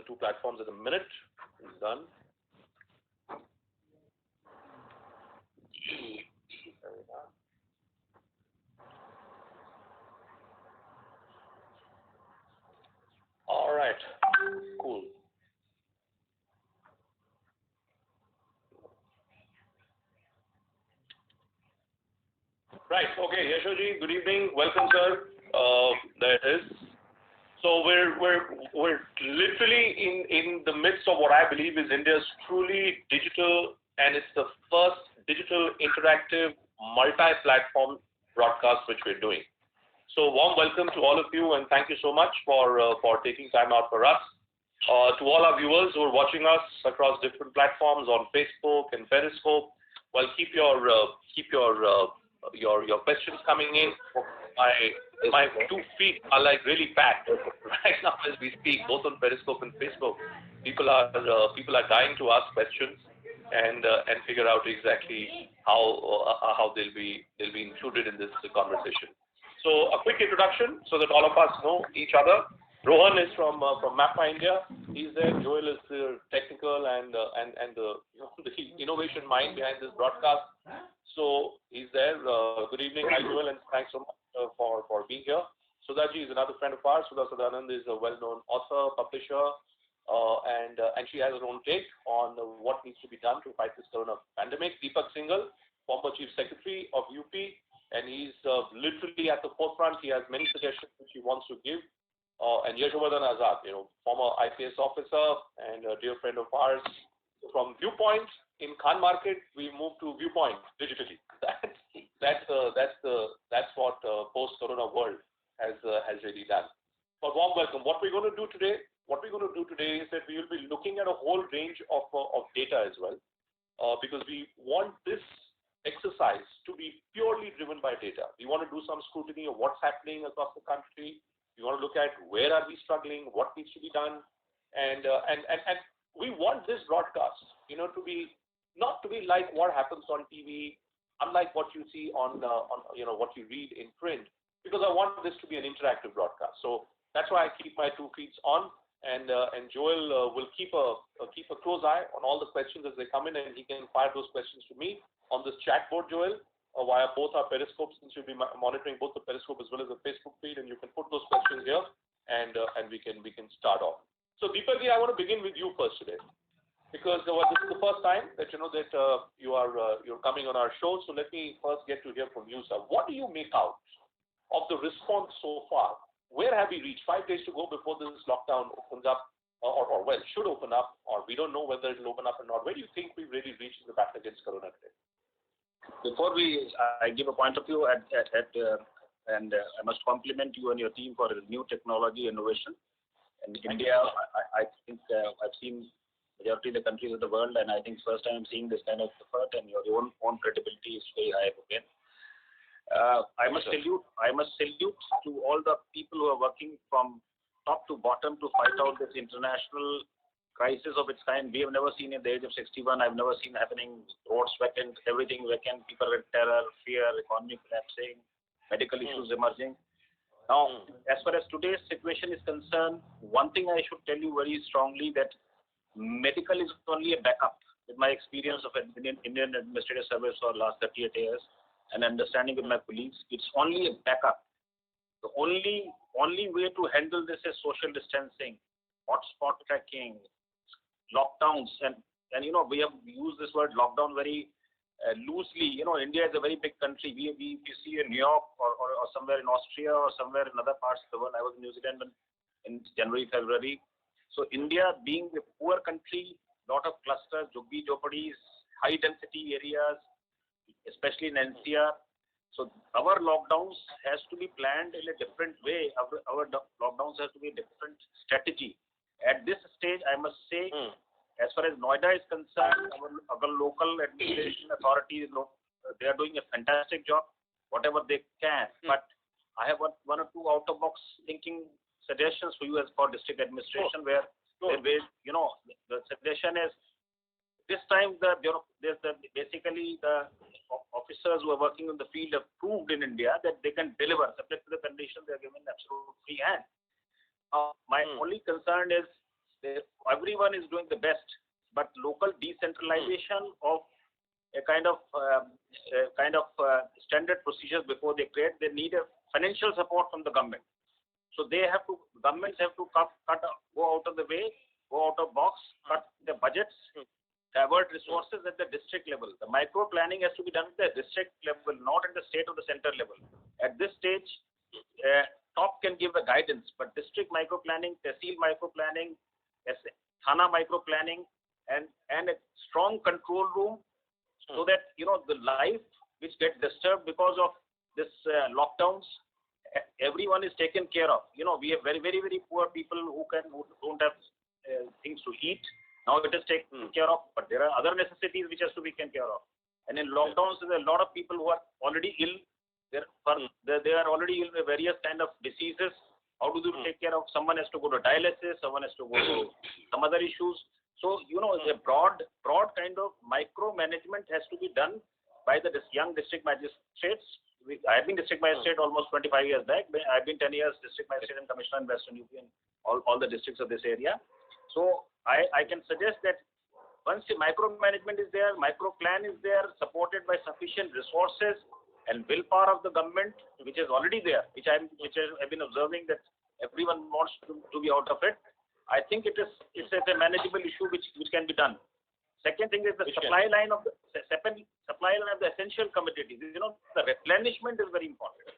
the two platforms at the minute. It's done. There we are. All right. Cool. Right. Okay. Yashoji, good evening. Welcome, sir. There it is. So we're literally in the midst of what I believe is India's truly digital, and it's the first digital interactive multi-platform broadcast which we're doing. So warm welcome to all of you, and thank you so much for taking time out for us. To all our viewers who are watching us across different platforms on Facebook and Periscope, well, keep your questions coming in. My 2 feet are like really packed right now as we speak, both on Periscope and Facebook. People are dying to ask questions and figure out exactly how they'll be included in this conversation. So a quick introduction so that all of us know each other. Rohan is from MapMy India. He's there. Joel is the technical and the the innovation mind behind this broadcast. So he's there. Good evening, hi Joel, and thanks so much for being here. Sudhaji is another friend of ours. Sudha Sadanand is a well-known author, publisher, and she has her own take on what needs to be done to fight this corona pandemic. Deepak Singhal, former Chief Secretary of UP, and he's literally at the forefront. He has many suggestions which he wants to give. And Yashovardhan Azad, former IPS officer and a dear friend of ours. From Viewpoint in Khan Market, we moved to Viewpoint digitally. That's what post-corona world has really done. But warm welcome. What we're going to do today is that we will be looking at a whole range of data as well, because we want this exercise to be purely driven by data. We want to do some scrutiny of what's happening across the country. We want to look at where are we struggling, what needs to be done, and we want this broadcast, to be not to be like what happens on TV, unlike what you see on what you read in print, because I want this to be an interactive broadcast. So that's why I keep my 2 feet on, and Joel will keep a close eye on all the questions as they come in, and he can fire those questions to me on this chat board, Joel. Via both our Periscopes, since you'll be monitoring both the Periscope as well as the Facebook feed, and you can put those questions here, and we can start off. So Deepakji, I want to begin with you first today, because this is the first time that you're coming on our show. So let me first get to hear from you, sir. What do you make out of the response so far? Where have we reached? 5 days to go before this lockdown opens up, or should open up, or we don't know whether it'll open up or not. Where do you think we've really reached in the battle against corona today? Before I give a point of view and I must compliment you and your team for new technology innovation. In India, I think I've seen majority of the countries of the world, and I think first time I'm seeing this kind of effort, and your own credibility is very high again. I must salute to all the people who are working from top to bottom to fight out this international crisis of its kind. We have never seen at the age of 61. I've never seen happening. Roads vacant, everything vacant, people in terror, fear, economy collapsing, medical issues emerging. Now, as far as today's situation is concerned, one thing I should tell you very strongly, that medical is only a backup. With my experience of Indian Administrative Service for the last 38 years and understanding with my colleagues, it's only a backup. The only way to handle this is social distancing, hotspot tracking, lockdowns, and we have used this word lockdown very loosely. India is a very big country. We see in New York or somewhere in Austria or somewhere in other parts of the world. I was in New Zealand in January, February. So India being a poor country, lot of clusters, joggi jhopadis, high density areas, especially in NCR. So our lockdowns has to be planned in a different way. Our lockdowns has to be a different strategy. At this stage, I must say, as far as Noida is concerned, our local administration authorities, they are doing a fantastic job, whatever they can. But I have one or two out-of-box thinking suggestions for you as for district administration, where the suggestion is this time basically the officers who are working in the field have proved in India that they can deliver, subject to the conditions they are given absolute free hand. My only concern is everyone is doing the best, but local decentralization of a kind of standard procedures before they create, they need a financial support from the government. So governments have to go out of the way, go out of box, cut the budgets, divert resources at the district level. The micro planning has to be done at the district level, not at the state or the center level. At this stage, top can give the guidance, but district micro planning, tehsil micro planning, Thana micro planning, and a strong control room, so that the life which get disturbed because of this lockdowns, everyone is taken care of. We have very, very, very poor people who don't have things to eat. Now it is taken care of, but there are other necessities which has to be taken care of. And in lockdowns, there are a lot of people who are already ill. They are already ill with various kind of diseases. How do you take care of? Someone has to go to dialysis. Someone has to go to some other issues. So a broad kind of micromanagement has to be done by the young district magistrates. I have been district magistrate almost 25 years back. I've been 10 years district magistrate and commissioner in Western UP and all the districts of this area. So I can suggest that once the micromanagement is there, micro plan is there, supported by sufficient resources and willpower of the government, which is already there, which I've been observing that everyone wants to be out of it. I think it's a manageable issue which can be done. Second thing is the supply line of the essential commodities. The replenishment is very important.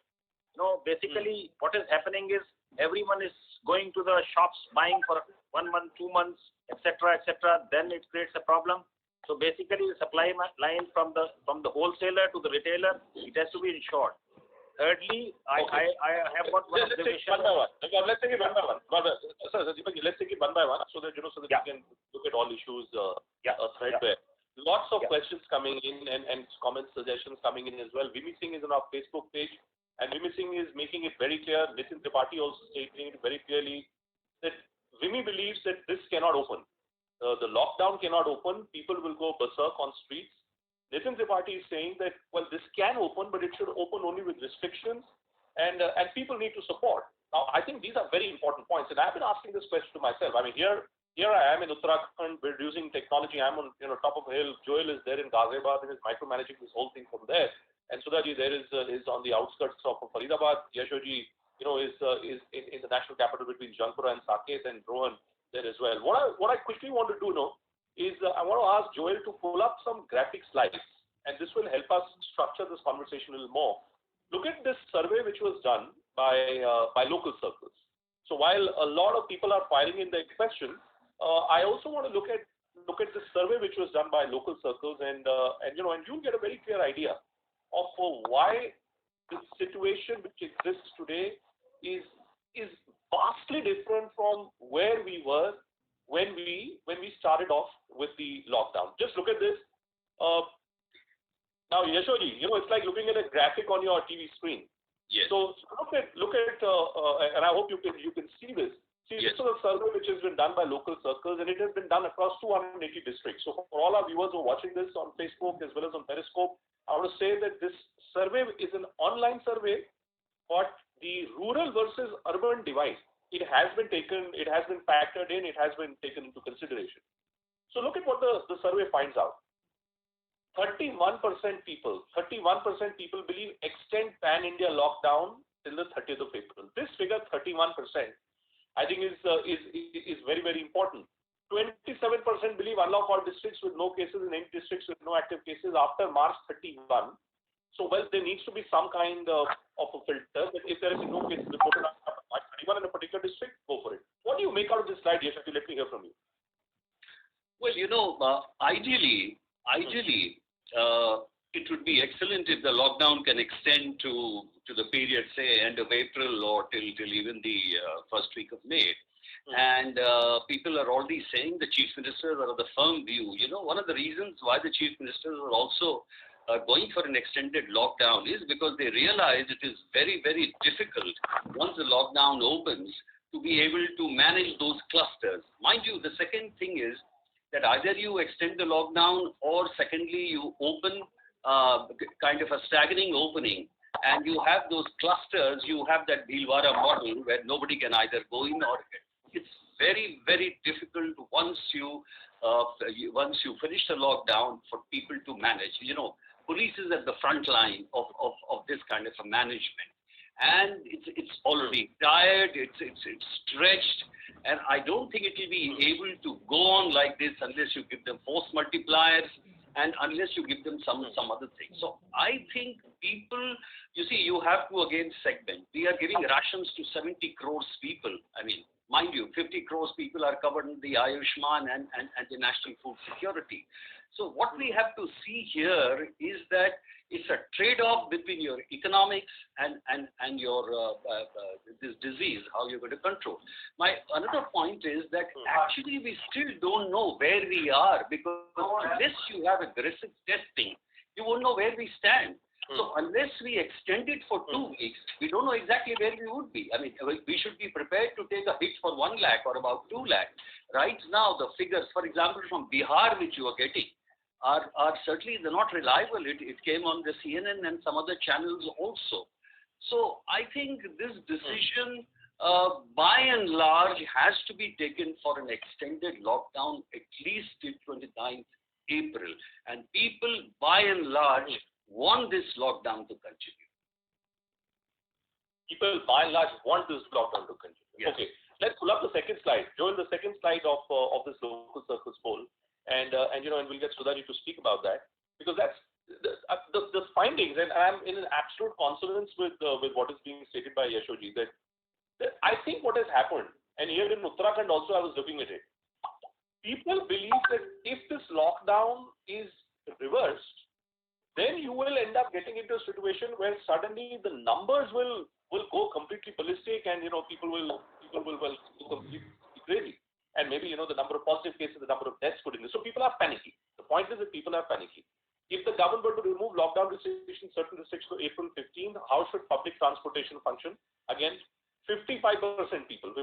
Basically what is happening is everyone is going to the shops buying for 1 month, 2 months, etc., etc. Then it creates a problem. So basically the supply line from the wholesaler to the retailer, it has to be ensured. Thirdly, I have got one observation. Let's take it one by one. Let's take it one by one so that we can look at all issues threadbare. Lots of questions coming in and comments, suggestions coming in as well. Vimi Singh is on our Facebook page, and Vimi Singh is making it very clear. Nitin Tripathi also stating it very clearly that Vimi believes that this cannot open. The lockdown cannot open. People will go berserk on streets. Nitin Tripathi is saying that, well, this can open, but it should open only with restrictions, and people need to support. Now, I think these are very important points, and I've been asking this question to myself. I mean, here I am in Uttarakhand, we're using technology. I'm on top of a hill. Joel is there in Ghaziabad and is micromanaging this whole thing from there. And Sudhaji there is on the outskirts of Faridabad. Yashoji, is in the national capital between Jaunpura and Saket, and Rohan there as well. What I quickly want to do now is I want to ask Joel to pull up some graphic slides, and this will help us structure this conversation a little more. Look at this survey which was done by local circles. So while a lot of people are firing in their questions, I also want to look at this survey which was done by local circles, and you'll get a very clear idea of why the situation which exists today is vastly different from where we were when we started off with the lockdown. Just look at this. Now, Yashoji, it's like looking at a graphic on your TV screen. Yes. So look at, and I hope you can see this. See, Yes. This is a survey which has been done by local circles, and it has been done across 280 districts. So for all our viewers who are watching this on Facebook as well as on Periscope, I want to say that this survey is an online survey, but the rural versus urban divide, it has been factored in, it has been taken into consideration. So look at what the survey finds out. 31% people believe extend pan-India lockdown till the 30th of April. This figure, 31%, I think is very, very important. 27% believe unlock all districts with no cases and 8 districts with no active cases after March 31. So, well, there needs to be some kind of a filter. But if there is no cases reported after March 31 in a particular district, go for it. What do you make out of this slide, Yashoji? Let me hear from you. Well, ideally, it would be excellent if the lockdown can extend to the period, say, end of April or till even the first week of May. And people are already saying, the chief ministers are of the firm view. One of the reasons why the chief ministers are also going for an extended lockdown is because they realize it is very, very difficult once the lockdown opens to be able to manage those clusters. Mind you, the second thing is that either you extend the lockdown or secondly you open kind of a staggering opening, and you have those clusters, you have that Bhilwara model where nobody can either go in or it's very, very difficult once once you finish the lockdown for people to manage. You know, police is at the front line of this kind of a management, and it's already tired, it's stretched, and I don't think it will be able to go on like this unless you give them force multipliers and unless you give them some other things. So I think people, you see, you have to again segment. We are giving rations to 70 crores people. I mean, mind you, 50 crores people are covered in the Ayushman and the National Food Security. So what we have to see here is that it's a trade-off between your economics and your this disease, how you're going to control. My another point is that actually we still don't know where we are, because unless you have aggressive testing, you won't know where we stand. So unless we extend it for 2 weeks, we don't know exactly where we would be. I mean, we should be prepared to take a hit for 1 lakh or about 2 lakh. Right now, the figures, for example, from Bihar, which you are getting, are certainly they're not reliable. It came on the CNN and some other channels also. So I think this decision, by and large, has to be taken for an extended lockdown at least till 29th April. And people, by and large, want this lockdown to continue. People, by and large, want this lockdown to continue. Yes. Okay, let's pull up the second slide. Joel, the second slide of this local circus poll. And we'll get Sudhaji to speak about that, because that's the findings, and I'm in an absolute consonance with what is being stated by Yashoji, that I think what has happened, and here in Uttarakhand also I was looking at it, people believe that if this lockdown is reversed, then you will end up getting into a situation where suddenly the numbers will go completely ballistic, and people will go completely crazy. And maybe, the number of positive cases, the number of deaths could increase. So people are panicking. The point is that people are panicking. If the government were to remove lockdown restrictions, certain restrictions to April 15th, how should public transportation function? Again, 55% people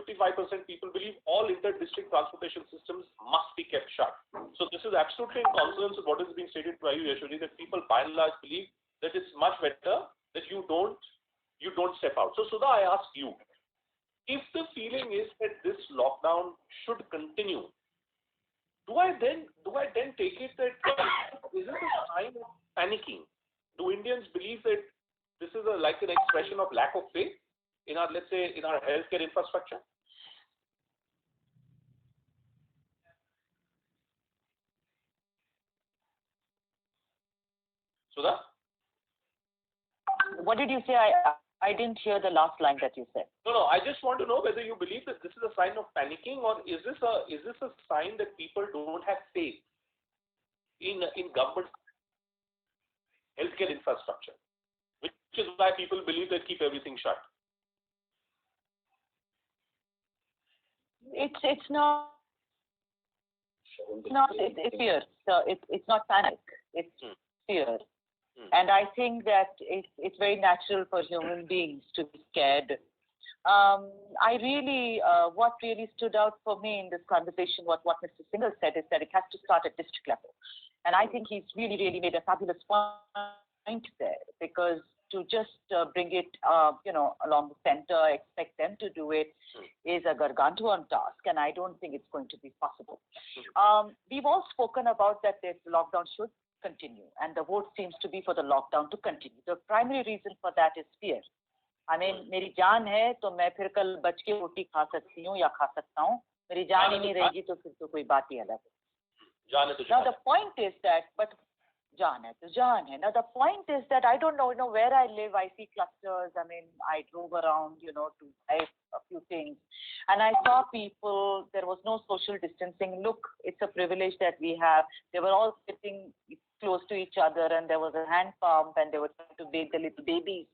believe all inter-district transportation systems must be kept shut. So this is absolutely in consonance with what is being stated by you, Yashoji, that people by and large believe that it's much better that you don't step out. So Sudha, I ask you, if the feeling is that this lockdown should continue, do I then take it that is it a sign of panicking? Do Indians believe that this is like an expression of lack of faith in our, let's say, in our healthcare infrastructure? Sudha? What did you say? I didn't hear the last line that you said. No. I just want to know whether you believe that this is a sign of panicking, or is this a sign that people don't have faith in government healthcare infrastructure, which is why people believe they keep everything shut. It's not. It's fear. So it's not panic. It's fear. And I think that it's very natural for human beings to be scared. What really stood out for me in this conversation, what Mr. Singhal said, is that it has to start at district level. And I think he's really made a fabulous point there, because to just bring it, along the center, expect them to do it is a gargantuan task, and I don't think it's going to be possible. We've all spoken about that this lockdown should continue, and the vote seems to be for the lockdown to continue. The primary reason for that is fear. I mean, मेरी जान है तो मैं फिर कल बच के रोटी खा सकती हूँ या खा सकता हूँ. मेरी जान ही नहीं रहेगी तो फिर तो कोई बात ही अलग है. Now the point is that, but जान है तो जान है. Now the point is that I don't know, where I live, I see clusters. I mean, I drove around, to buy a few things, and I saw people. There was no social distancing. Look, it's a privilege that we have. They were all sitting close to each other, and there was a hand pump, and they were trying to bathe the little babies.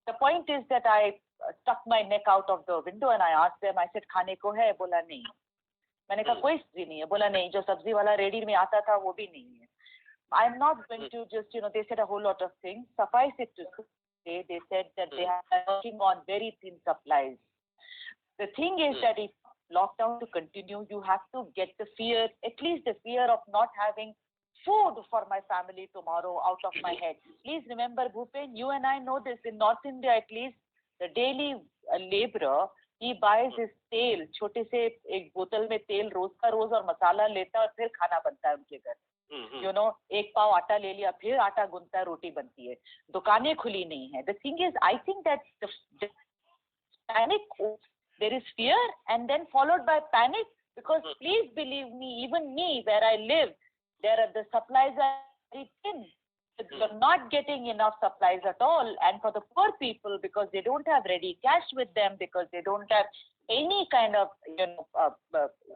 The point is that I stuck my neck out of the window and I asked them, I said, खाने को है? बोला नहीं. मैंने कहा कोई सब्जी नहीं है. बोला नहीं, जो सब्जी वाला रेडी में आता था वो भी नहीं है. I'm not going to just, they said a whole lot of things. Suffice it to say, they said that they are working on very thin supplies. The thing is that if lockdown to continue, you have to get the fear, at least the fear of not having food for my family tomorrow out of my head. Please remember, Bhupen, you and I know this. In North India, at least, the daily laborer he buys his तेल, छोटे से एक बोतल में तेल रोज का रोज और मसाला लेता है और फिर खाना बनता है उनके घर. You know, एक पाव आटा ले लिया, फिर आटा गूंथता है, रोटी बनती है. दुकानें खुली नहीं है. The thing is, I think that the panic, there is fear and then followed by panic, because please believe me, even me, where I live, the supplies are very thin. You're not getting enough supplies at all, and for the poor people, because they don't have ready cash with them, because they don't have any kind of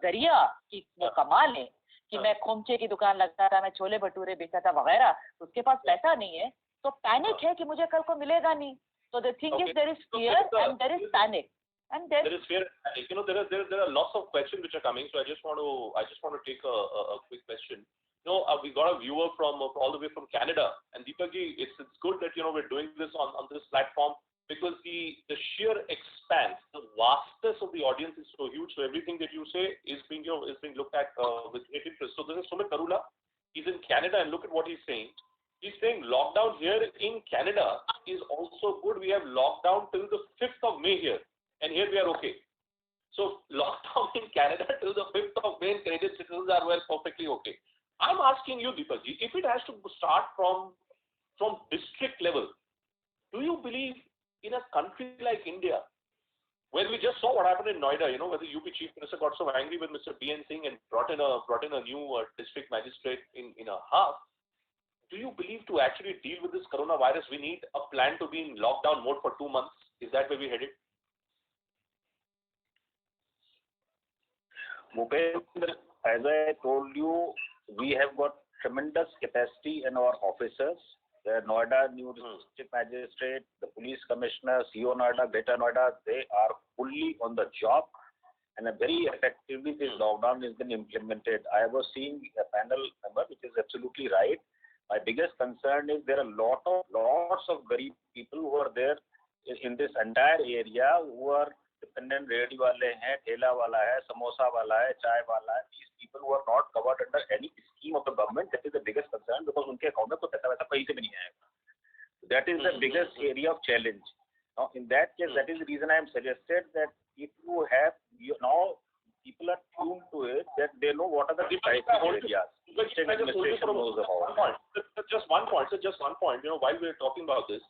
जरिया कि वो कमा लें, कि मैं खोमचे की दुकान लगता था, मैं छोले भटूरे बेचता था वगैरह, उसके पास पैसा नहीं है, तो पैनिक है कि मुझे कल को मिलेगा नहीं. So the thing is, there is fear and there is panic. And there is fear and panic. There are lots of questions which are coming, so I just want to take a quick question. We got a viewer from all the way from Canada, and Deepakji, it's good that we're doing this on this platform, because the sheer expanse, the vastness of the audience is so huge. So everything that you say is being looked at with great interest. So this is Sumit Karula. He's in Canada, and look at what he's saying. He's saying lockdown here in Canada is also good. We have lockdown till the 5th of May here, and here we are okay. So lockdown in Canada till the 5th of May, and Canadian citizens are perfectly okay. I'm asking you, Deepakji, if it has to start from district level, do you believe in a country like India, where we just saw what happened in Noida, where the UP Chief Minister got so angry with Mr. B.N. Singh and brought in a new district magistrate in a half? Do you believe to actually deal with this coronavirus, we need a plan to be in lockdown mode for 2 months? Is that where we're headed? Bhupendra, as I told you, we have got tremendous capacity in our officers. The Noida new district magistrate, the police commissioner, CEO Noida, Greater Noida, they are fully on the job, and very effectively this lockdown has been implemented. I was seeing a panel member, which is absolutely right. My biggest concern is there are lots of Garib people who are there in this entire area, who are dependent ready वाले हैं, ठेला वाला है, समोसा वाला है, चाय वाला है. These people who are not covered under any scheme of the government, that is the biggest concern, because उनके अकाउंट में कोई पैसा वैसा कहीं से भी नहीं आएगा. That is the biggest area of challenge. Now, in that case, that is the reason I am suggested that if you have now people are tuned to it, that they know what are the crisis areas. Just one point. While we're talking about this,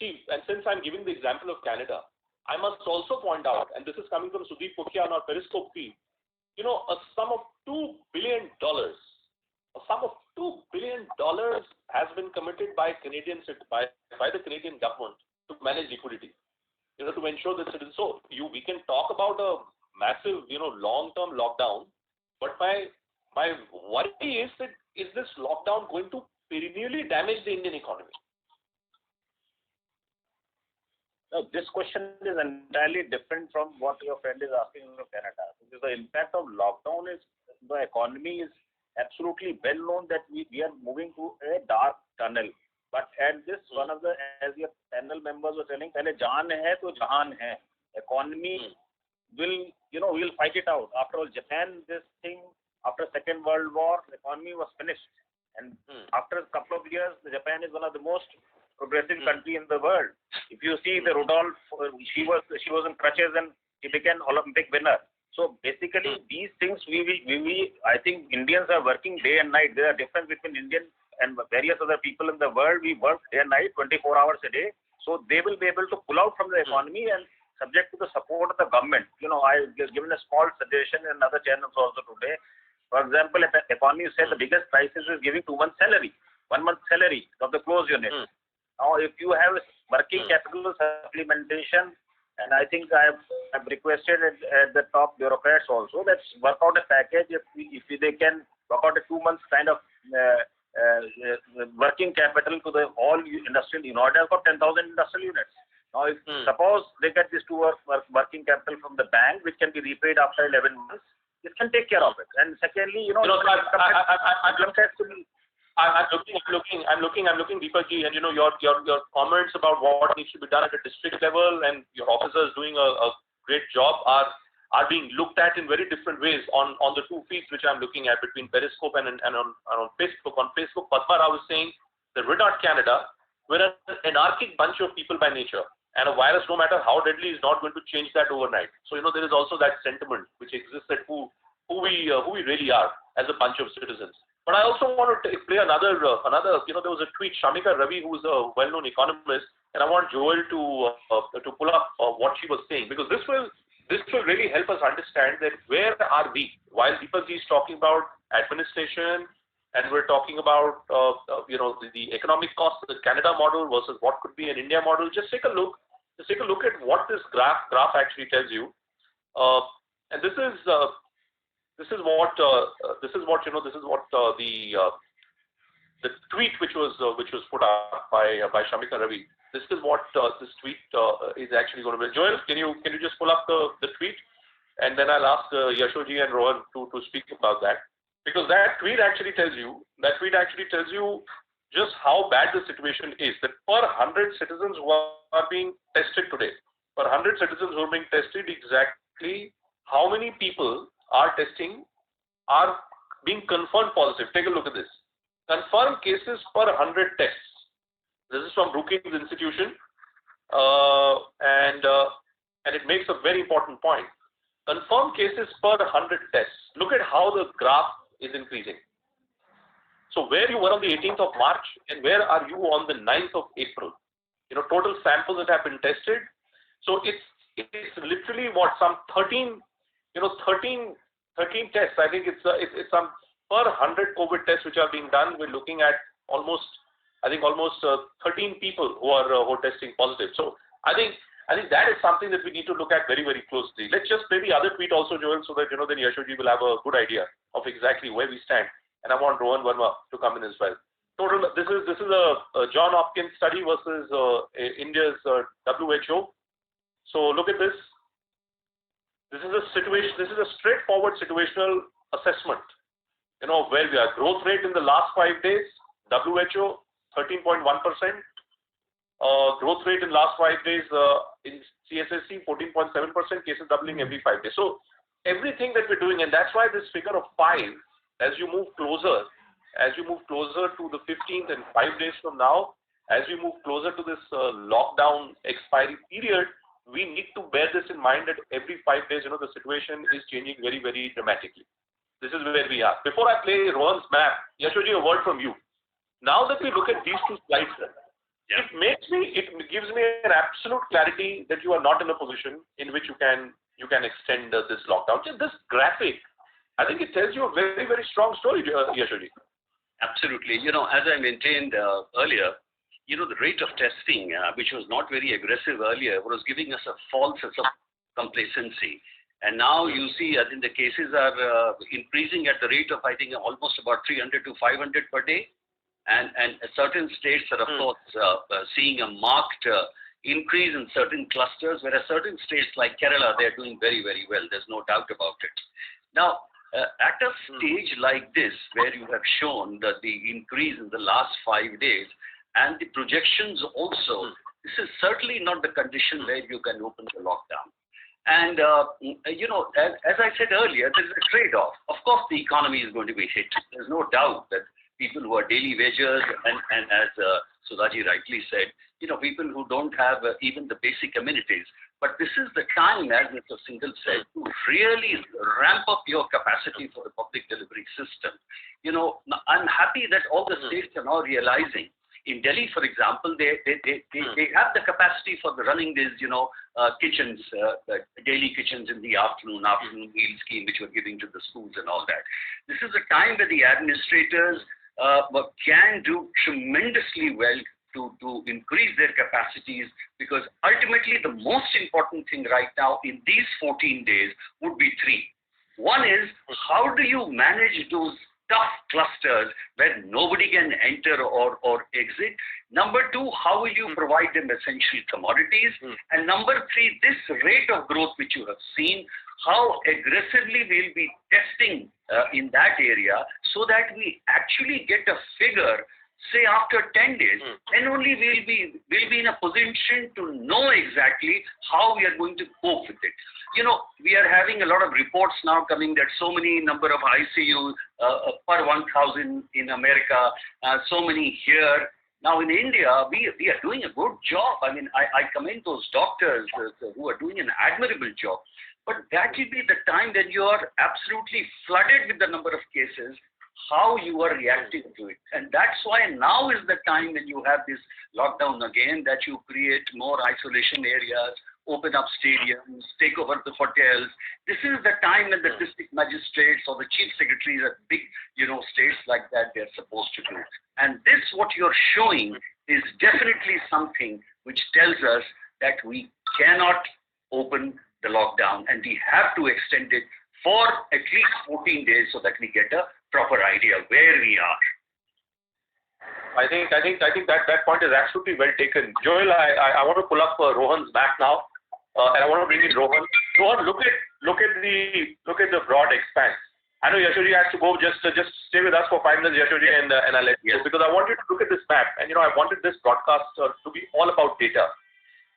see, and since I'm giving the example of Canada, I must also point out, and this is coming from Sudeep Pukia on our Periscope feed, a sum of $2 billion has been committed by the Canadian government to manage liquidity, to ensure that citizens. So we can talk about a massive, long-term lockdown, but my worry is that is this lockdown going to perennially damage the Indian economy? No, this question is entirely different from what your friend is asking from Canada. Because the impact of lockdown is the economy is absolutely well known that we are moving to a dark tunnel. But at this, one of the, as your panel members were telling, पहले जान है तो जहान है. Economy will, we'll fight it out. After all, Japan, this thing, after Second World War, the economy was finished. And after a couple of years, Japan is one of the most progressive country in the world. If you see the Rudolph, she was in crutches and she became Olympic winner. So basically, these things I think Indians are working day and night. There are difference between Indian and various other people in the world. We work day and night, 24 hours a day. So they will be able to pull out from the economy and subject to the support of the government. I've given a small suggestion in other channels also today. For example, if the economy said the biggest crisis is giving 2 months salary, 1 month salary of the closed unit. Now, if you have working capital supplementation, and I think I have requested at the top bureaucrats also, let's work out a package. If they can work out a 2 months kind of working capital to the all industrial, Noida has got 10,000 industrial units. Now, if suppose they get this to working capital from the bank, which can be repaid after 11 months, this can take care of it. And secondly, I'm looking, Deepakji, and your comments about what needs to be done at a district level, and your officers doing a great job are being looked at in very different ways on the 2 feeds which I'm looking at between Periscope and on Facebook. On Facebook, Padma Rao is saying that we're not Canada, we're an anarchic bunch of people by nature, And a virus, no matter how deadly, is not going to change that overnight. So, there is also that sentiment which exists that who we really are as a bunch of citizens. But I also want to play another, there was a tweet, Shamika Ravi, who is a well-known economist, and I want Joel to pull up what she was saying, because this will really help us understand that where are we? While Deepakji is talking about administration, and we're talking about the economic cost of the Canada model versus what could be an India model. Just take a look at what this graph actually tells you, and this is what the tweet which was put up by Shamika Ravi. This is what this tweet is actually going to be. Joel, can you just pull up the tweet, and then I'll ask Yashoji and Rohan to speak about that. Because that tweet actually tells you just how bad the situation is. That per 100 citizens who are being tested today, exactly how many people are being confirmed positive. Take a look at this. Confirmed cases per 100 tests. This is from Brookings Institution, and it makes a very important point. Confirmed cases per 100 tests. Look at how the graph is increasing. So where you were on the 18th of March and where are you on the 9th of April? Total samples that have been tested. So it's literally what, some 13 tests. I think it's some per 100 COVID tests which are being done. We're looking at almost 13 people who are testing positive. So I think that is something that we need to look at very, very closely. Let's just play the other tweet also, Joel, so that then Yashoji will have a good idea of exactly where we stand. And I want Rohan Verma to come in as well. Total. This is a John Hopkins study versus India's WHO. So look at this. This is a situation. This is a straightforward situational assessment. Where we are. Growth rate in the last 5 days. WHO 13.1%. Growth rate in last 5 days in CSSC 14.7%, cases doubling every 5 days. So everything that we're doing, and that's why this figure of 5, as you move closer to the 15th and 5 days from now, as we move closer to this lockdown expiry period, we need to bear this in mind that every 5 days, the situation is changing very, very dramatically. This is where we are. Before I play Rohan's map, Yashoji, a word from you. Now that we look at these two slides, Yeah. It gives me an absolute clarity that you are not in a position in which you can extend this lockdown. Just this graphic, I think it tells you a very, very strong story, Yashoji. Absolutely. As I maintained earlier, the rate of testing, which was not very aggressive earlier, was giving us a false sense of complacency. And now you see, I think the cases are increasing at the rate of, I think, almost about 300 to 500 per day. And certain states are, of course, seeing a marked increase in certain clusters, whereas certain states like Kerala, they're doing very, very well. There's no doubt about it. Now, at a stage like this, where you have shown that the increase in the last 5 days and the projections also, this is certainly not the condition where you can open the lockdown. And, as I said earlier, there is a trade-off. Of course, the economy is going to be hit. There's no doubt that people who are daily wagers and as Sudhaji rightly said, people who don't have even the basic amenities. But this is the time, as Mr. Singhal said, to really ramp up your capacity for the public delivery system. I'm happy that all the states are now realizing. In Delhi, for example, they have the capacity for the running these, kitchens, daily kitchens in the afternoon meal scheme, which we're giving to the schools and all that. This is a time where the administrators can do tremendously well to increase their capacities, because ultimately the most important thing right now in these 14 days would be three. One is, how do you manage those tough clusters where nobody can enter or exit? Number two, how will you provide them essential commodities? And number three, this rate of growth which you have seen, how aggressively we'll be testing in that area, so that we actually get a figure, say after 10 days, then only we'll be in a position to know exactly how we are going to cope with it. We are having a lot of reports now coming that so many number of ICU per 1,000 in America, so many here. Now in India, we are doing a good job. I mean, I commend those doctors who are doing an admirable job. But that will be the time when you are absolutely flooded with the number of cases, how you are reacting to it. And that's why now is the time when you have this lockdown again, that you create more isolation areas, open up stadiums, take over the hotels. This is the time when the district magistrates or the chief secretaries at big, states like that, they're supposed to do. And this, what you're showing, is definitely something which tells us that we cannot open the lockdown and we have to extend it for at least 14 days so that we get a proper idea where we are. I think that point is absolutely well taken. Joel, I want to pull up Rohan's back now, and I want to bring in Rohan. Rohan, look at the broad expanse. I know Yashodi has to go. Just stay with us for 5 minutes, Yashodi, and I'll let you go, because I want you to look at this map, and I wanted this broadcast to be all about data.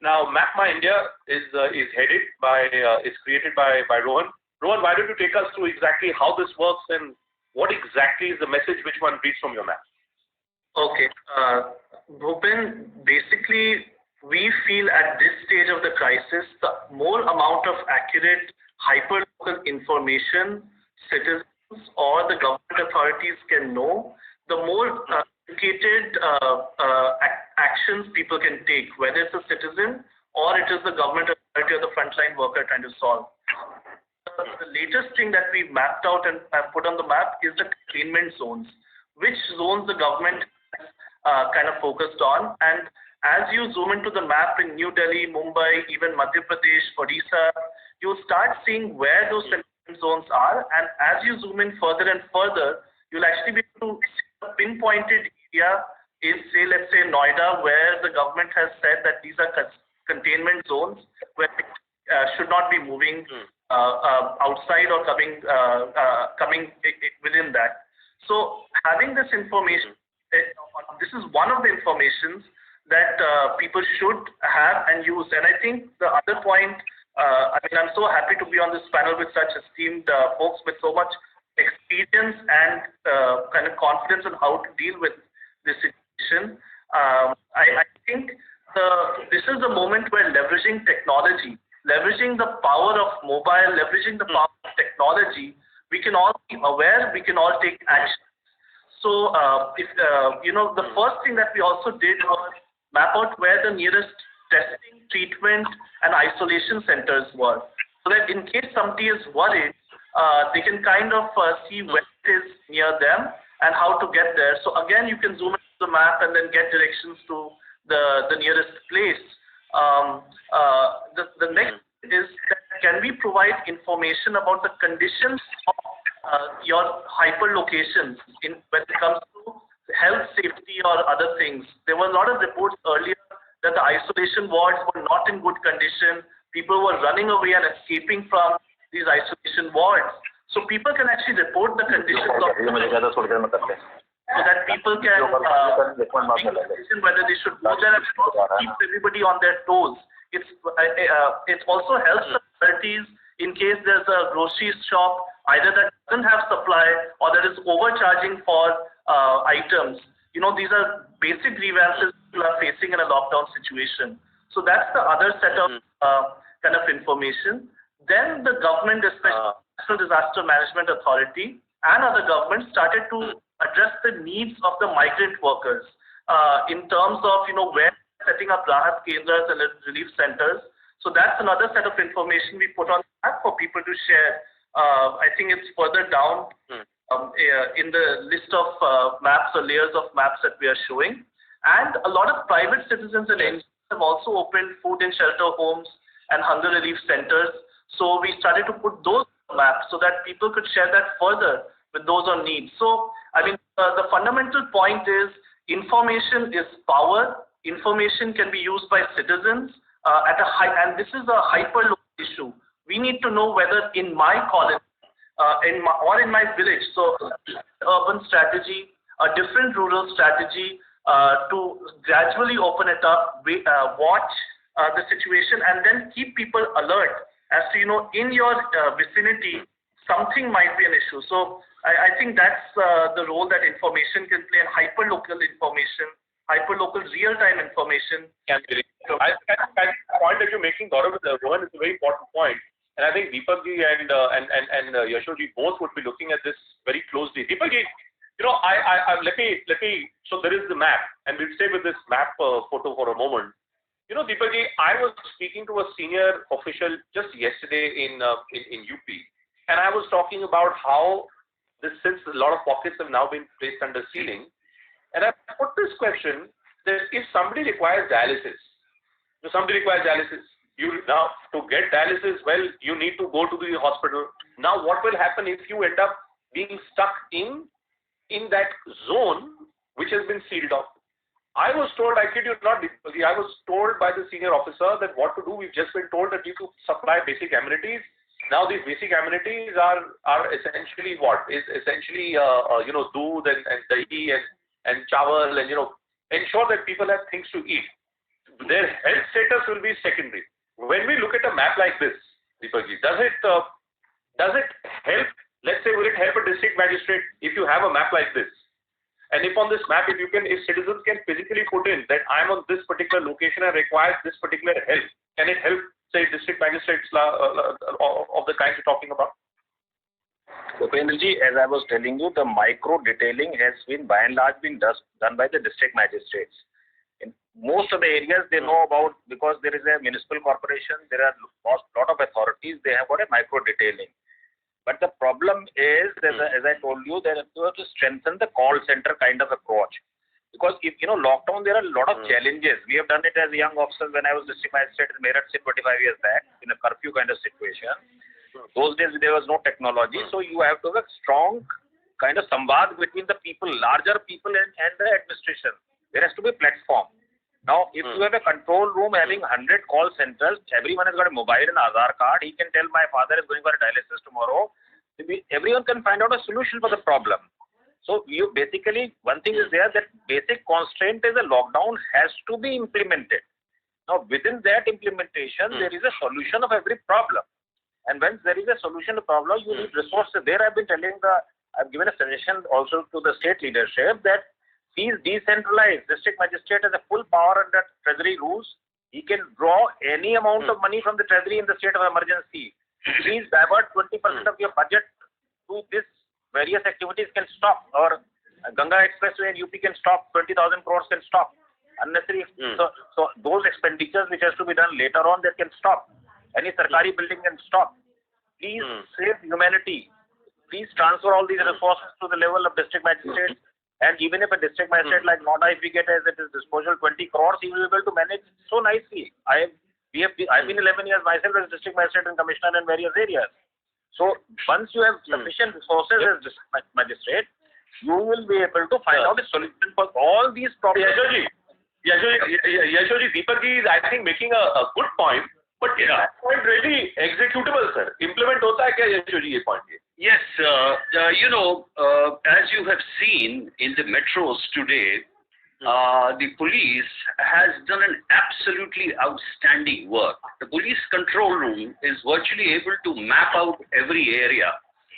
Now, Map My India is created by Rohan. Rohan, why don't you take us through exactly how this works and what exactly is the message which one reads from your map? Okay. Bhupen, basically, we feel at this stage of the crisis, the more amount of accurate, hyper-local information citizens or the government authorities can know, the more educated actions people can take, whether it's a citizen or it is the government authority or the frontline worker trying to solve. The latest thing that we've mapped out and put on the map is the containment zones, which zones the government kind of focused on. And as you zoom into the map in New Delhi, Mumbai, even Madhya Pradesh, Odisha, you'll start seeing where those containment zones are. And as you zoom in further and further, you'll actually be able to see a pinpointed area in, say, let's say Noida, where the government has said that these are containment zones where it should not be moving outside or coming within that. So having this information, this is one of the informations that people should have and use. And I think the other point, I'm so happy to be on this panel with such esteemed folks with so much experience and kind of confidence on how to deal with this situation. I think this is the moment where leveraging technology, leveraging the power of mobile, leveraging the power of technology, we can all be aware, we can all take action. So, the first thing that we also did was map out where the nearest testing, treatment, and isolation centers were, so that in case somebody is worried, they can kind of see where it is near them and how to get there. So again, you can zoom into the map and then get directions to the nearest place. The next is that can we provide information about the conditions of your hyper locations when it comes to health, safety, or other things. There were a lot of reports earlier that the isolation wards were not in good condition. People were running away and escaping from these isolation wards. So people can actually report the conditions of so that people can make a decision whether they should go there and keep everybody on their toes. It also helps the authorities in case there's a grocery shop either that doesn't have supply or that is overcharging for items. These are basic grievances people are facing in a lockdown situation. So that's the other set of kind of information. Then the government, especially National Disaster Management Authority and other governments, started to address the needs of the migrant workers in terms of where setting up Rahat Kendras and relief centers. So that's another set of information we put on that for people to share. I think it's further down in the list of maps or layers of maps that we are showing. And a lot of private citizens and NGOs have also opened food and shelter homes and hunger relief centers. So we started to put those maps so that people could share that further with those on need. So, the fundamental point is information is power. Information can be used by citizens at a high, and this is a hyper-local issue. We need to know whether in my colony or in my village, so urban strategy, a different rural strategy to gradually open it up, watch the situation, and then keep people alert as to, in your vicinity, something might be an issue. So I think that's the role that information can play, and hyper-local information, hyperlocal real-time information. Can be. The point that you're making, Gaurav, Rohan, is a very important point. And I think Deepak ji and Yasho ji both would be looking at this very closely. Deepak ji, let me, so there is the map, and we'll stay with this map photo for a moment. Deepak ji, I was speaking to a senior official just yesterday in UP, and I was talking about how since a lot of pockets have now been placed under sealing, and I put this question that if somebody requires dialysis, now to get dialysis, well, you need to go to the hospital. Now, what will happen if you end up being stuck in that zone which has been sealed off? I was told, I kid you not, I was told by the senior officer that what to do. We've just been told that you to supply basic amenities. Now these basic amenities are essentially what? Is essentially doodh and dahi and chawal and ensure that people have things to eat. Their health status will be secondary. When we look at a map like this, Deepak ji, does it help? Let's say, will it help a district magistrate if you have a map like this? And if on this map, if citizens can physically put in that I'm on this particular location and requires this particular help, can it help, say, district magistrates of the kind you're talking about? So, Pendraji, as I was telling you, the micro detailing has been by and large done by the district magistrates. In most of the areas they know about, because there is a municipal corporation, there are a lot of authorities, they have got a micro detailing. But the problem is, as I told you, that you have to strengthen the call center kind of approach. Because if, lockdown, there are a lot of challenges. We have done it as young officers when I was district magistrate in Meerut 25 years back in a curfew kind of situation. Those days there was no technology, so you have to have a strong kind of samvad between the people, larger people and the administration. There has to be a platform. Now, if you have a control room having 100 call centers, everyone has got a mobile and Aadhaar card, he can tell my father is going for a dialysis tomorrow. Everyone can find out a solution for the problem. So, basically, one thing is there, that basic constraint is a lockdown has to be implemented. Now, within that implementation, there is a solution of every problem. And when there is a solution to problem, you need resources. There I've given a suggestion also to the state leadership that please decentralize. District magistrate has a full power under treasury rules. He can draw any amount of money from the treasury in the state of emergency. Please divert 20% of your budget to this various activities can stop. Or Ganga Expressway in UP can stop. 20,000 crores can stop. Unnecessary. So those expenditures which has to be done later on, that can stop. Any sarkari building can stop. Please save humanity. Please transfer all these resources to the level of district magistrates. And even if a district magistrate like Noida, if we get at his disposal 20 crores, he will be able to manage so nicely. I've been 11 years myself as district magistrate and commissioner in various areas. So once you have sufficient resources as district magistrate, you will be able to find out a solution for all these problems. Yashoji, Deepak ji is, I think, making a good point. But is that point really executable, sir? Implement hota hai kya, Yashoji, ye point? Yes, as you have seen in the metros today, the police has done an absolutely outstanding work. The police control room is virtually able to map out every area.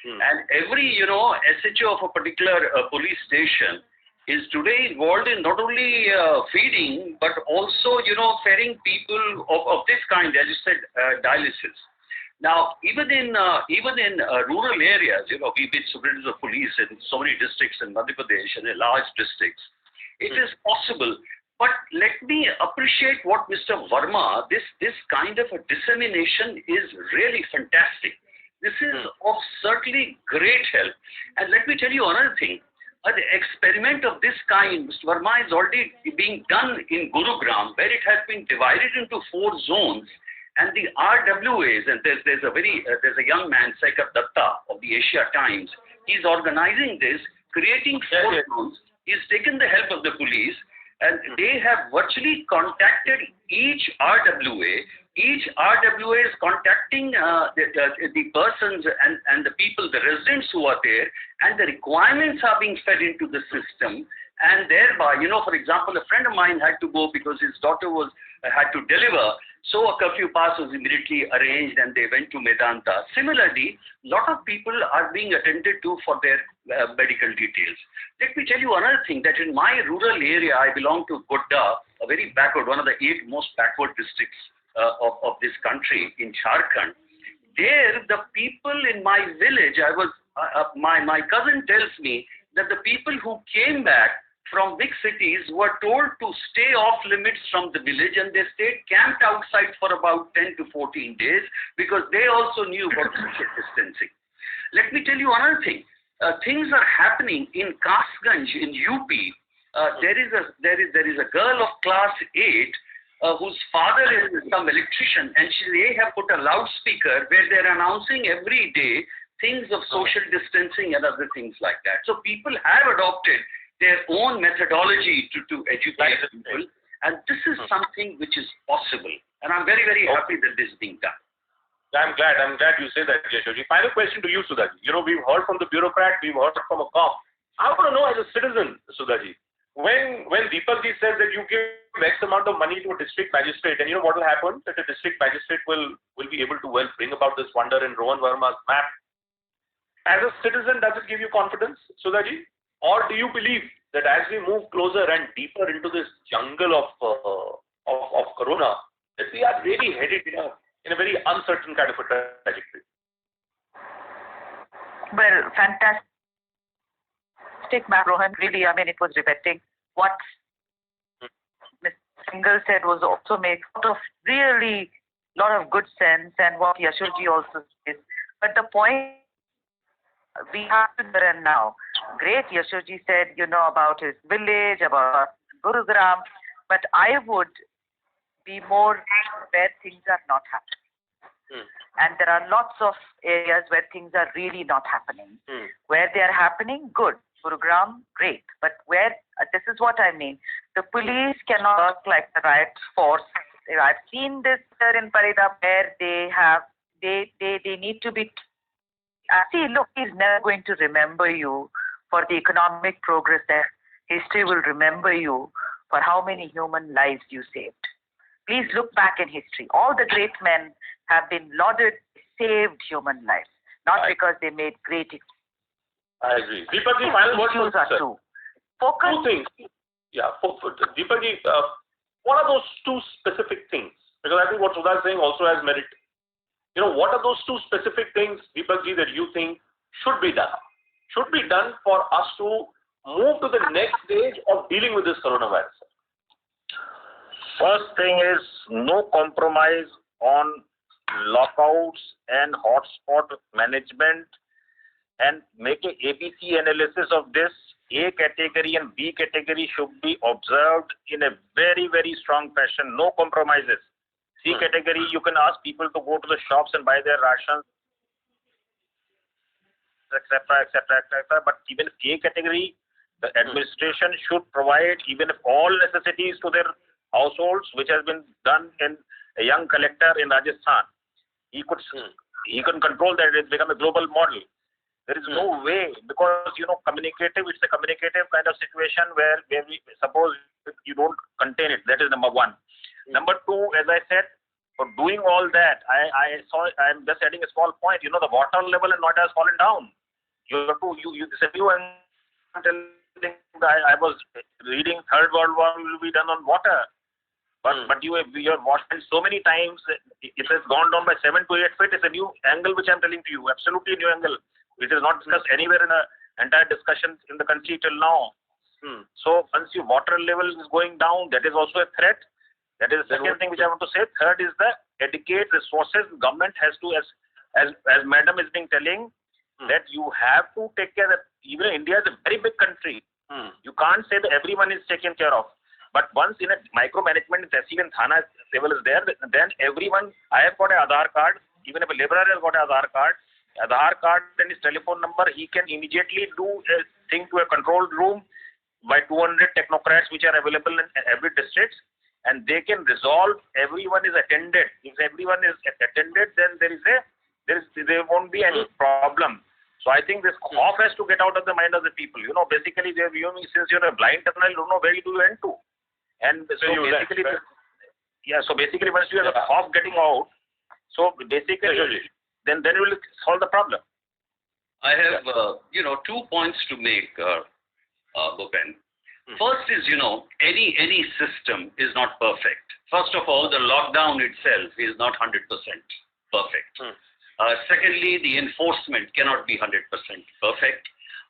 And every, SHO of a particular police station is today involved in not only feeding, but also, ferrying people of this kind, as you said, dialysis. Now, even in rural areas, we've been superintendents of police in so many districts in Madhya Pradesh and in large districts. It is possible. But let me appreciate what Mr. Verma, this kind of a dissemination is really fantastic. This is of certainly great help. And let me tell you another thing. An experiment of this kind, Mr. Verma, is already being done in Gurugram, where it has been divided into 4 zones. And the RWAs, and there's a young man, Saikar Datta of the Asia Times, he's organizing this, creating 4 zones. He's taken the help of the police, and they have virtually contacted each RWA. Each RWA is contacting the persons and the people, the residents who are there, and the requirements are being fed into the system. and thereby, for example, a friend of mine had to go because his daughter had to deliver. So a curfew pass was immediately arranged and they went to Medanta. Similarly, a lot of people are being attended to for their medical details. Let me tell you another thing, that in my rural area, I belong to Godda, a very backward, one of the 8 most backward districts of this country in Jharkhand. There, the people in my village, my cousin tells me that the people who came back from big cities were told to stay off limits from the village, and they stayed camped outside for about 10 to 14 days because they also knew about social distancing. Let me tell you another thing. Things are happening in Kasganj in UP. There is a girl of class 8 whose father is some electrician, and they have put a loudspeaker where they're announcing every day things of social distancing and other things like that. So people have adopted their own methodology to educate people, and this is something which is possible, and I'm very, very happy that this is being done. I'm glad you say that, Yashodji. Final question to you, Sudhaji. We've heard from the bureaucrat, we've heard from a cop. I want to know as a citizen, Sudhaji, when Deepakji says that you give X amount of money to a district magistrate, and you know what will happen? That the district magistrate will be able to bring about this wonder in Rohan Verma's map. As a citizen, does it give you confidence, Sudhaji? Or do you believe that as we move closer and deeper into this jungle of corona, that we are really headed in a very uncertain kind of a trajectory? Well, fantastic, Rohan. Really, it was riveting. What Mr. Singhal said was also makes out of really lot of good sense, and what Yashodji also says. But the point we have to there and now. Great, Yashodji said, about his village, about Gurugram, but I would be more where things are not happening. And there are lots of areas where things are really not happening. Where they are happening, good. Gurugram, great. But where, this is what I mean, the police cannot work like the riot force. I've seen this here in Faridabad where they need to be. See, look, he's never going to remember you for the economic progress there. History will remember you for how many human lives you saved. Please look back in history. All the great men have been lauded, saved human lives, not because they made great. I agree. Deepakji, final word from you, sir. Focus. 2 things. Yeah, Deepakji, what are those 2 specific things? Because I think what Sudha is saying also has merit. What are those 2 specific things, Deepakji, that you think should be done? Should be done for us to move to the next stage of dealing with this coronavirus? First thing is no compromise on lockouts and hotspot management, and make a ABC analysis of this. A category and B category should be observed in a very, very strong fashion. No compromises. C category, you can ask people to go to the shops and buy their rations, etc., etc., etc. But even A category, the administration should provide, even if all necessities to their households, which has been done in a young collector in Rajasthan. He can control that. It's become a global model. There is no way, because it's a communicative kind of situation where we suppose you don't contain it. That is number 1. Number 2, as I said, for doing all that, I'm just adding a small point. The water level in Noida has fallen down. I was reading Third World War will be done on water. But you have watched it so many times, it has gone down by 7 to 8 feet. It's a new angle which I'm telling to you, absolutely new angle. It is not discussed anywhere in the entire discussion in the country till now. So once your water level is going down, that is also a threat. That is the second thing which I want to say. Third is the adequate resources. Government has to, as Madam is being telling, that you have to take care of. Even India is a very big country. You can't say that everyone is taken care of. But once in a micromanagement, tehsil and thana level is there, then everyone, I have got an Aadhaar card. Even if a laborer has got an Aadhaar card and his telephone number, he can immediately do a thing to a control room by 200 technocrats which are available in every district, and they can resolve. Everyone is attended. If everyone is attended, then there won't be any problem. So I think this cough has to get out of the mind of the people. Basically they're viewing, since you're a blind tunnel, you don't know where you do end to. And so basically, so basically once you have a cough getting out, so basically, then you will solve the problem. I have, 2 points to make, Bhupen. First is, any system is not perfect. First of all, the lockdown itself is not 100% perfect. Secondly, the enforcement cannot be 100% perfect.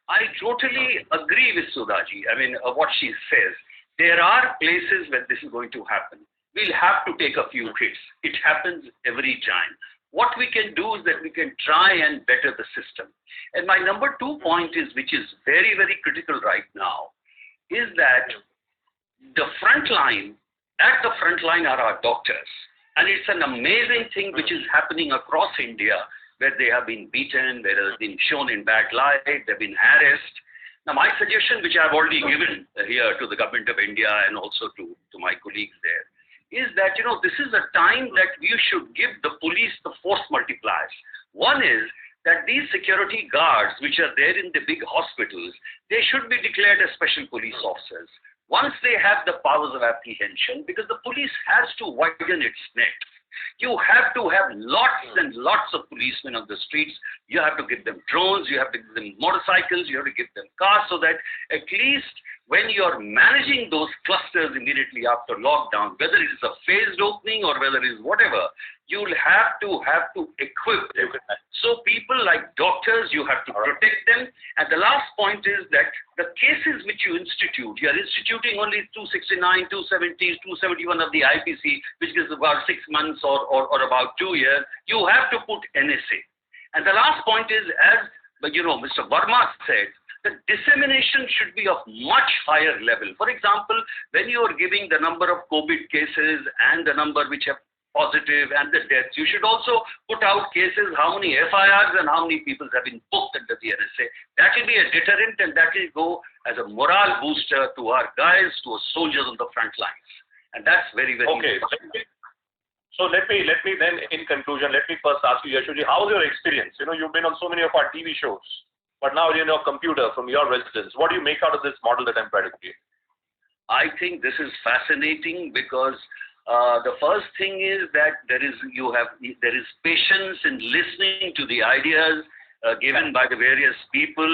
I totally agree with Sudhaji. I mean, what she says. There are places where this is going to happen. We'll have to take a few hits. It happens every time. What we can do is that we can try and better the system. And my number 2 point is, which is very, very critical right now, is that the front line, at the front line are our doctors. And it's an amazing thing which is happening across India, where they have been beaten, where they have been shown in bad light, they've been harassed. Now, my suggestion, which I've already given here to the government of India and also to my colleagues there, is that, this is a time that you should give the police the force multipliers. One is that these security guards, which are there in the big hospitals, they should be declared as special police officers. Once they have the powers of apprehension, because the police has to widen its net. You have to have lots and lots of policemen on the streets. You have to give them drones, you have to give them motorcycles, you have to give them cars, so that at least when you're managing those clusters immediately after lockdown, whether it is a phased opening or whether it is whatever, you'll have to equip them. So people like doctors, you have to protect them. And the last point is that the cases which you institute, you are instituting only 269, 270, 271 of the IPC, which is about 6 months or about 2 years. You have to put NSA. And the last point is, as Mr. Verma said, the dissemination should be of much higher level. For example, when you are giving the number of COVID cases and the number which have positive and the deaths, you should also put out cases, how many FIRs and how many people have been booked under the NSA. That will be a deterrent, and that will go as a morale booster to our guys, to our soldiers on the front lines. And that's very, very important. So let me then, in conclusion, let me first ask you, Yashodji, how was your experience? You've been on so many of our TV shows, but now you're in your computer from your residence. What do you make out of this model that I'm trying to create? I think this is fascinating because the first thing is that there is patience in listening to the ideas given by the various people.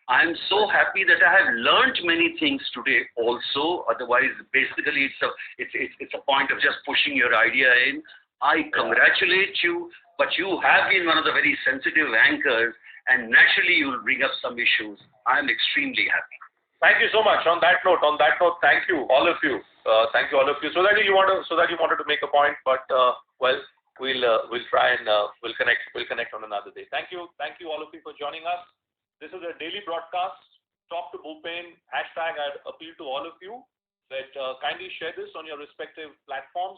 I'm so happy that I have learned many things today also. Otherwise, basically, it's a point of just pushing your idea in. I congratulate you, but you have been one of the very sensitive anchors, and naturally you will bring up some issues. I'm extremely happy. Thank you so much. On that note, thank you, all of you. Thank you, all of you. So that you wanted to make a point, but we'll try and we'll connect on another day. Thank you, all of you, for joining us. This is a daily broadcast. Talk to Bhupen. Hashtag. I appeal to all of you that kindly share this on your respective platforms.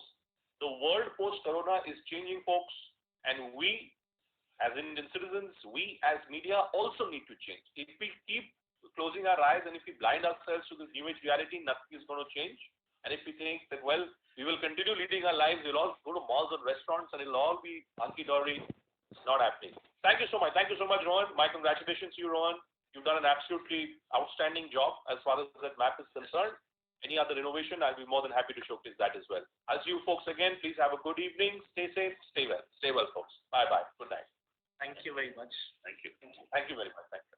The world post-corona is changing, folks, and we, as Indian citizens, we as media also need to change. If we keep closing our eyes and if we blind ourselves to this new age reality, nothing is going to change. And if we think that, well, we will continue leading our lives, we'll all go to malls and restaurants and it'll all be hunky-dory, it's not happening. Thank you so much. Thank you so much, Rohan. My congratulations to you, Rohan. You've done an absolutely outstanding job as far as that map is concerned. Any other innovation, I'll be more than happy to showcase that as well. I'll see you folks again. Please have a good evening. Stay safe. Stay well. Stay well, folks. Bye-bye. Good night. Thank you very much. Thank you. Thank you very much. Thank you.